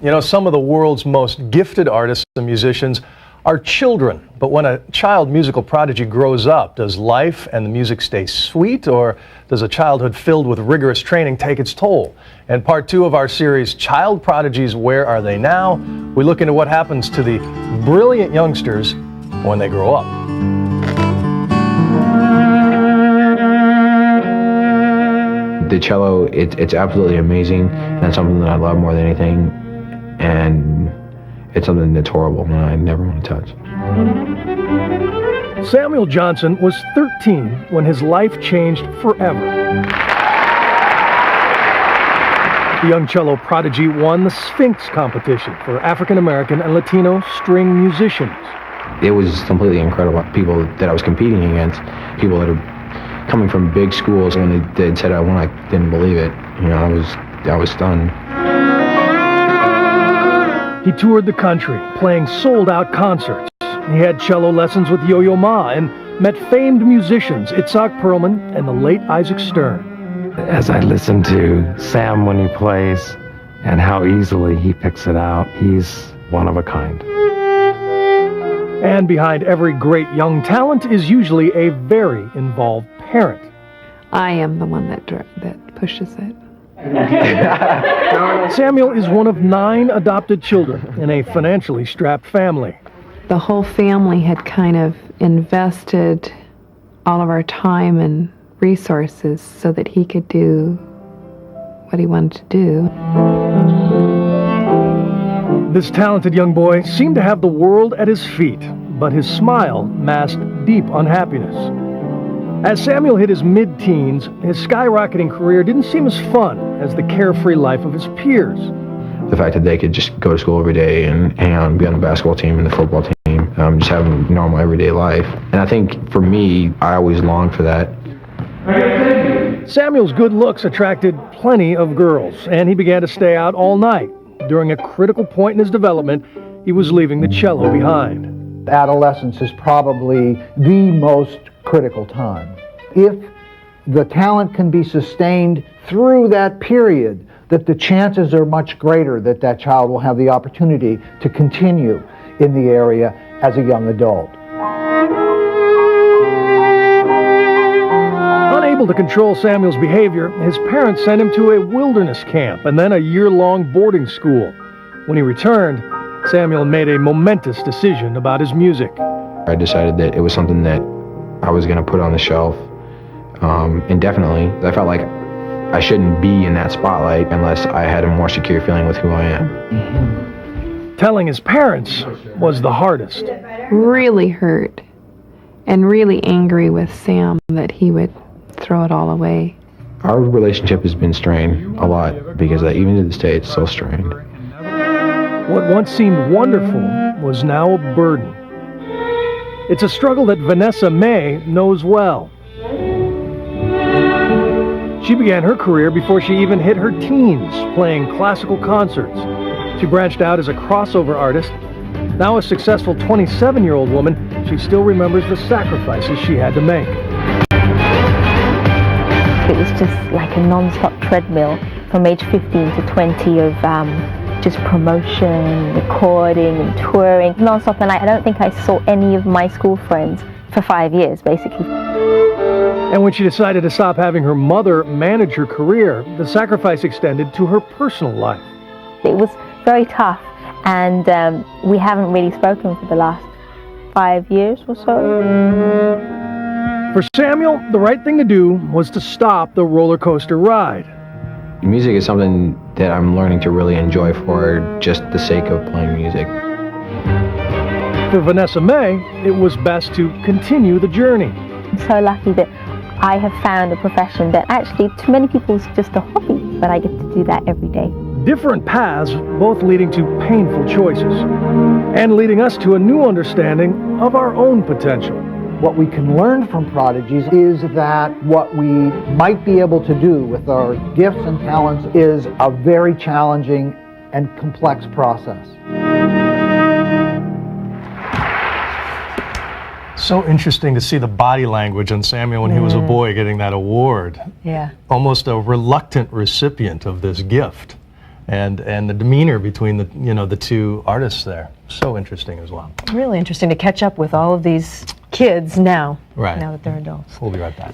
You know, some of the world's most gifted artists and musicians are children. But when a child musical prodigy grows up, does life and the music stay sweet, or does a childhood filled with rigorous training take its toll? And part 2 of our series, Child Prodigies, Where Are They Now? We look into what happens to the brilliant youngsters when they grow up. The cello, it's absolutely amazing, and it's something that I love more than anything, and it's something that's horrible and I never want to touch. Samuel Johnson was 13 when his life changed forever. The young cello prodigy won the Sphinx competition for African American and Latino string musicians. It was completely incredible. People that I was competing against, people that are coming from big schools, when they said I won, I didn't believe it. You know, I was stunned. He toured the country, playing sold-out concerts. He had cello lessons with Yo-Yo Ma and met famed musicians Itzhak Perlman and the late Isaac Stern. As I listen to Sam when he plays and how easily he picks it out, he's one of a kind. And behind every great young talent is usually a very involved parent. I am the one that pushes it. Samuel is one of 9 adopted children in a financially strapped family. The whole family had kind of invested all of our time and resources so that he could do what he wanted to do. This talented young boy seemed to have the world at his feet, but his smile masked deep unhappiness. As Samuel hit his mid-teens, his skyrocketing career didn't seem as fun as the carefree life of his peers. The fact that they could just go to school every day and hang out and be on the basketball team and the football team, just having a normal everyday life. And I think for me, I always longed for that. Samuel's good looks attracted plenty of girls, and he began to stay out all night. During a critical point in his development, he was leaving the cello behind. Adolescence is probably the most critical time. If the talent can be sustained through that period, that the chances are much greater that that child will have the opportunity to continue in the area as a young adult. Unable to control Samuel's behavior, his parents sent him to a wilderness camp and then a year-long boarding school. When he returned, Samuel made a momentous decision about his music. I decided that it was something that I was going to put on the shelf indefinitely. I felt like I shouldn't be in that spotlight unless I had a more secure feeling with who I am. Telling his parents was the hardest. Really hurt and really angry with Sam that he would throw it all away. Our relationship has been strained a lot because even to this day it's still strained. What once seemed wonderful was now a burden. It's a struggle that Vanessa May knows well. She began her career before she even hit her teens, playing classical concerts. She branched out as a crossover artist. Now a successful 27-year-old woman, she still remembers the sacrifices she had to make. It was just like a non-stop treadmill from age 15 to 20 of just promotion, recording and touring non-stop, and I don't think I saw any of my school friends for 5 years basically. And when she decided to stop having her mother manage her career, the sacrifice extended to her personal life. It was very tough, and we haven't really spoken for the last 5 years or so. For Samuel, the right thing to do was to stop the roller coaster ride. Music is something that I'm learning to really enjoy for just the sake of playing music. For Vanessa May, it was best to continue the journey. I'm so lucky that I have found a profession that actually to many people is just a hobby, but I get to do that every day. Different paths, both leading to painful choices, and leading us to a new understanding of our own potential. What we can learn from Prodigies is that what we might be able to do with our gifts and talents is a very challenging and complex process. So interesting to see the body language on Samuel when he was a boy getting that award. Yeah. Almost a reluctant recipient of this gift. and the demeanor between the two artists there. So interesting as well. Really interesting to catch up with all of these kids now, Right. now that they're adults. We'll be right back.